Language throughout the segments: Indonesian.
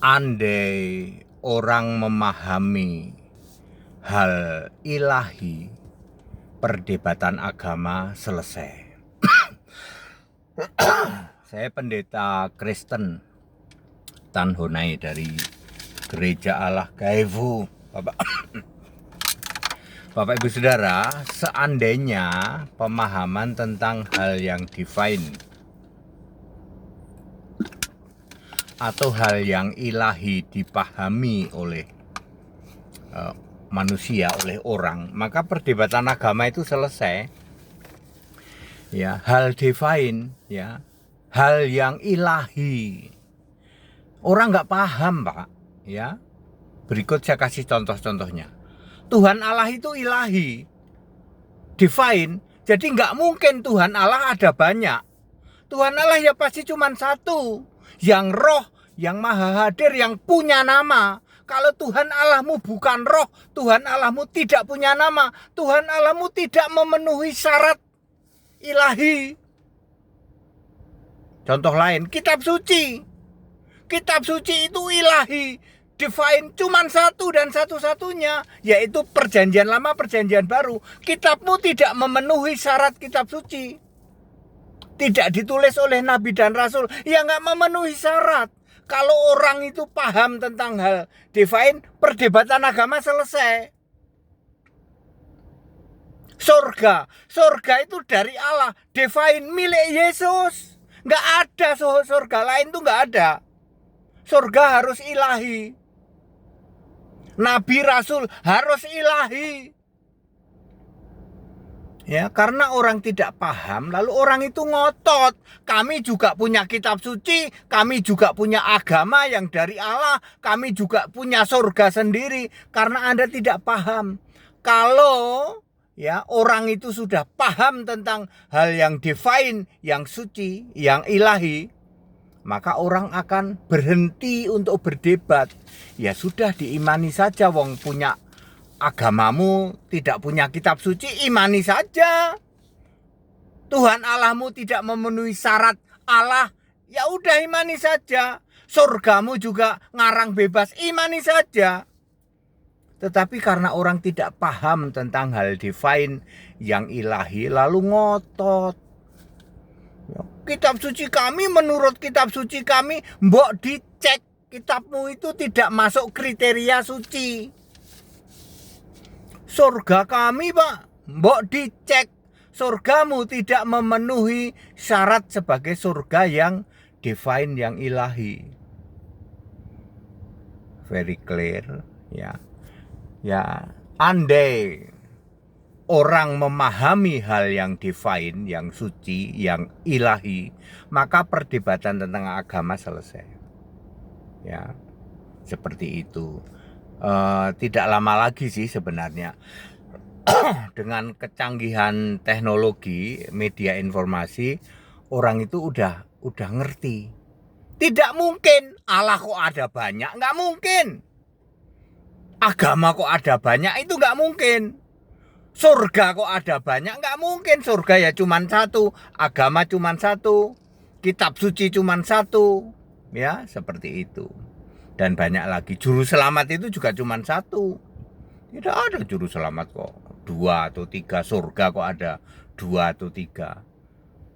Andai orang memahami hal ilahi, perdebatan agama selesai. Saya pendeta Kristen Tan Honai dari Gereja Allah Gaivu. Bapak Ibu Saudara, seandainya pemahaman tentang hal yang divine atau hal yang ilahi dipahami oleh manusia, oleh orang, maka perdebatan agama itu selesai. Ya, hal divine, ya, hal yang ilahi, orang nggak paham, Pak. Ya, berikut saya kasih contoh-contohnya. Tuhan Allah itu ilahi, divine, jadi nggak mungkin Tuhan Allah ada banyak. Tuhan Allah ya pasti cuma satu, yang roh, yang maha hadir, yang punya nama. Kalau Tuhan Allahmu bukan roh, Tuhan Allahmu tidak punya nama, Tuhan Allahmu tidak memenuhi syarat ilahi. Contoh lain, kitab suci. Kitab suci itu ilahi, divine, cuma satu dan satu-satunya, yaitu perjanjian lama, perjanjian baru. Kitabmu tidak memenuhi syarat kitab suci. Tidak ditulis oleh nabi dan rasul, ya nggak memenuhi syarat. Kalau orang itu paham tentang hal divine, perdebatan agama selesai. Surga itu dari Allah, divine, milik Yesus. Nggak ada surga lain tuh nggak ada. Surga harus ilahi. Nabi Rasul harus ilahi. Ya, karena orang tidak paham, lalu orang itu ngotot. Kami juga punya kitab suci, kami juga punya agama yang dari Allah, kami juga punya surga sendiri. Karena Anda tidak paham. Kalau ya orang itu sudah paham tentang hal yang divine, yang suci, yang ilahi, maka orang akan berhenti untuk berdebat. Ya sudah, diimani saja, wong punya agamamu tidak punya kitab suci, imani saja. Tuhan Allahmu tidak memenuhi syarat Allah, ya udah imani saja. Surgamu juga ngarang bebas, imani saja. Tetapi karena orang tidak paham tentang hal divine yang ilahi, lalu ngotot. Kitab suci kami, menurut kitab suci kami, mbok dicek, kitabmu itu tidak masuk kriteria suci. Surga kami, Pak, mbok dicek, surgamu tidak memenuhi syarat sebagai surga yang divine, yang ilahi. Very clear, ya. Ya, andai orang memahami hal yang divine, yang suci, yang ilahi, maka perdebatan tentang agama selesai. Ya, seperti itu. Tidak lama lagi sih sebenarnya dengan kecanggihan teknologi media informasi, orang itu udah ngerti. Tidak mungkin Allah kok ada banyak, nggak mungkin. Agama kok ada banyak, itu nggak mungkin. Surga kok ada banyak, nggak mungkin. Surga ya cuma satu, agama cuma satu, kitab suci cuma satu, ya seperti itu. Dan banyak lagi. Juru selamat itu juga cuma satu. Tidak ada juru selamat kok 2 atau 3. Surga kok ada 2 atau 3.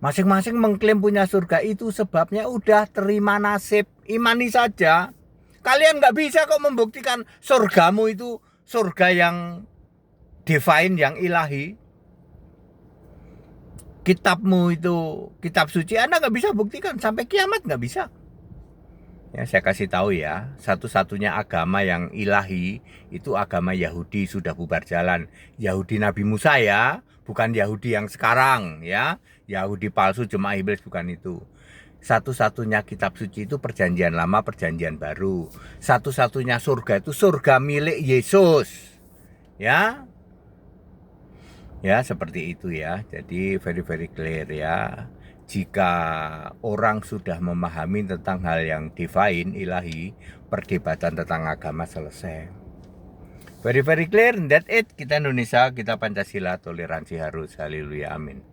Masing-masing mengklaim punya surga, itu sebabnya udah terima nasib, imani saja. Kalian nggak bisa kok membuktikan surgamu itu surga yang divine, yang ilahi. Kitabmu itu kitab suci, Anda nggak bisa buktikan sampai kiamat, nggak bisa. Ya, saya kasih tahu ya, satu-satunya agama yang ilahi itu agama Yahudi, sudah bubar jalan. Yahudi Nabi Musa ya, bukan Yahudi yang sekarang ya. Yahudi palsu, jemaah iblis, bukan itu. Satu-satunya kitab suci itu perjanjian lama, perjanjian baru. Satu-satunya surga itu surga milik Yesus. Ya. Ya, seperti itu ya. Jadi very clear ya. Jika orang sudah memahami tentang hal yang divine, ilahi, perdebatan tentang agama selesai. Very clear, that's it. Kita Indonesia, kita Pancasila, toleransi harus. Haleluya, amin.